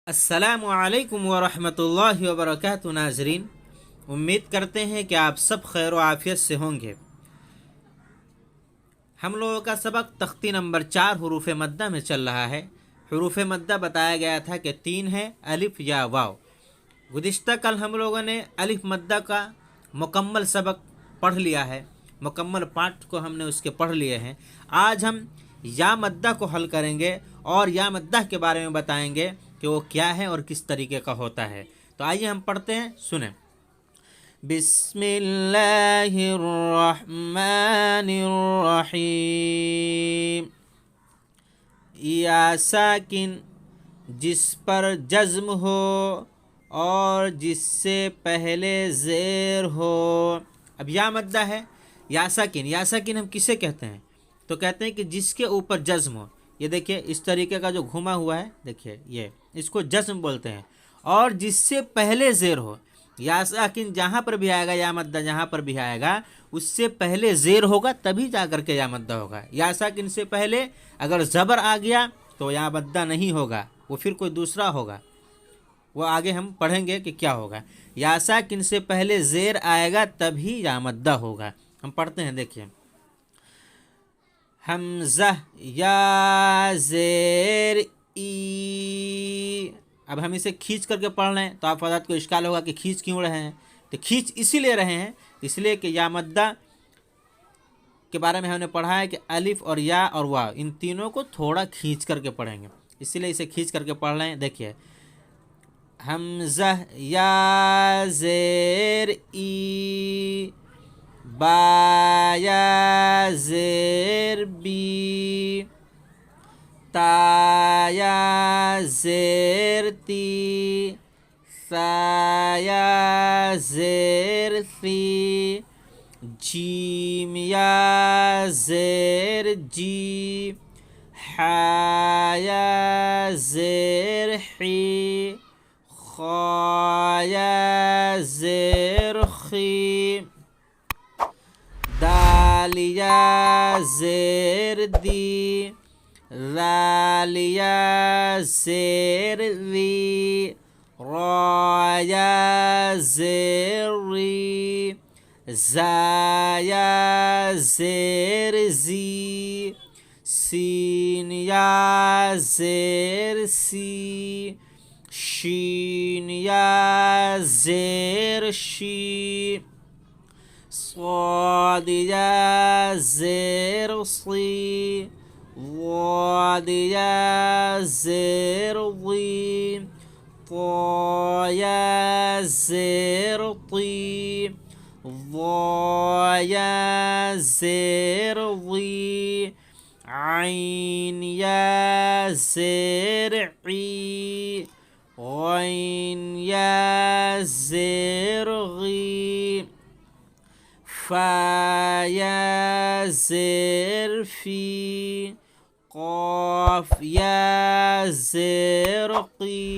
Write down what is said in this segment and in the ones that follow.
السلام علیکم ورحمۃ اللہ وبرکاتہ ناظرین، امید کرتے ہیں کہ آپ سب خیر و عافیت سے ہوں گے۔ ہم لوگوں کا سبق تختی نمبر 4 حروف مدہ میں چل رہا ہے۔ حروف مدہ بتایا گیا تھا کہ 3 ہے، الف یا واو۔ گزشتہ کل ہم لوگوں نے الف مدہ کا مکمل سبق پڑھ لیا ہے، مکمل پارٹ کو ہم نے اس کے پڑھ لیے ہیں۔ آج ہم یا مدہ کو حل کریں گے اور یا مدہ کے بارے میں بتائیں گے کہ وہ کیا ہے اور کس طریقے کا ہوتا ہے۔ تو آئیے ہم پڑھتے ہیں، سنیں۔ بسم اللہ الرحمن الرحیم۔ یا ساکن، جس پر جزم ہو اور جس سے پہلے زیر ہو۔ اب یا مدہ ہے، یا ساکن۔ یا ساکن ہم کسے کہتے ہیں؟ تو کہتے ہیں کہ جس کے اوپر جزم ہو۔ یہ دیکھیے اس طریقے کا جو گھوما ہوا ہے، دیکھیے یہ اس کو جزم بولتے ہیں، اور جس سے پہلے زیر ہو۔ یا ساکن جہاں پر بھی آئے گا، یا مدہ جہاں پر بھی آئے گا، اس سے پہلے زیر ہوگا تبھی جا کر کے یا مدہ ہوگا۔ یا ساکن سے پہلے اگر زبر آ گیا تو یا مدہ نہیں ہوگا، وہ پھر کوئی دوسرا ہوگا، وہ آگے ہم پڑھیں گے کہ کیا ہوگا۔ یا ساکن سے پہلے زیر آئے گا تبھی یا مدہ ہوگا۔ ہم پڑھتے ہیں، دیکھیے۔ حمزہ یا زیر ای۔ اب ہم اسے کھینچ کر کے پڑھ رہے ہیں تو آپ حضرات کو اشکال ہوگا کہ کھینچ کیوں رہے ہیں؟ تو کھینچ اسی لیے رہے ہیں، اس لیے کہ یا مدہ کے بارے میں ہم نے پڑھا ہے کہ الف اور یا اور واو، ان تینوں کو تھوڑا کھینچ کر کے پڑھیں گے، اسی لیے اسے کھینچ کر کے پڑھ رہے ہیں۔ دیکھیے، حمزہ یا زیر ای، با یا زیر بی، تا یا زیر تی، ثا یا زیر ثی، جیم یا زیر جی، حا یا زیر حی، خا یا زیر خی، دال یا زیر دی، ذال یا زیر ذی، را یا زیر ری، زا یا زیر زی، سین یا زیر سی، شین یا زیر شی، صاد یا زیر صی، ضاد یا زیر ضی، طا یا زیر طی، ضا یا زیر ضی، عین یا زیر عی، غین یا زیر غی، فا یا زیر فی، قاف یا زیر قی،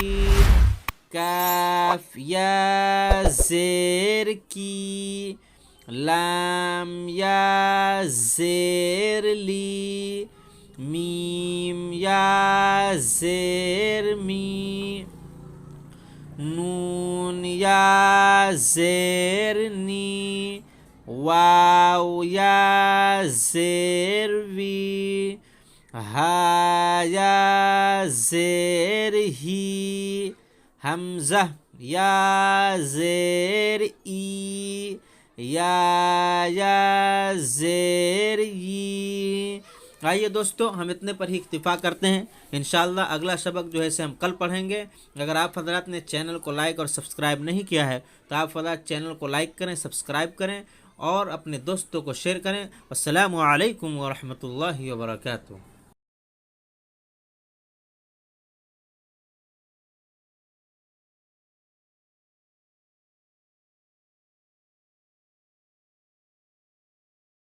کاف یا زیر کی، لام یا زیر لی، میم یا زیر می، نون یا زیر نی، واو یا زیر وی، ہا یا زیر ہی، حمزہ یا زیر ای، یا زیر ای۔ آئیے دوستو، ہم اتنے پر ہی اکتفا کرتے ہیں۔ انشاءاللہ اگلا سبق جو ہے اسے ہم کل پڑھیں گے۔ اگر آپ حضرات نے چینل کو لائک اور سبسکرائب نہیں کیا ہے تو آپ حضرات چینل کو لائک کریں، سبسکرائب کریں اور اپنے دوستوں کو شیئر کریں۔ السلام علیکم ورحمۃ اللہ وبرکاتہ۔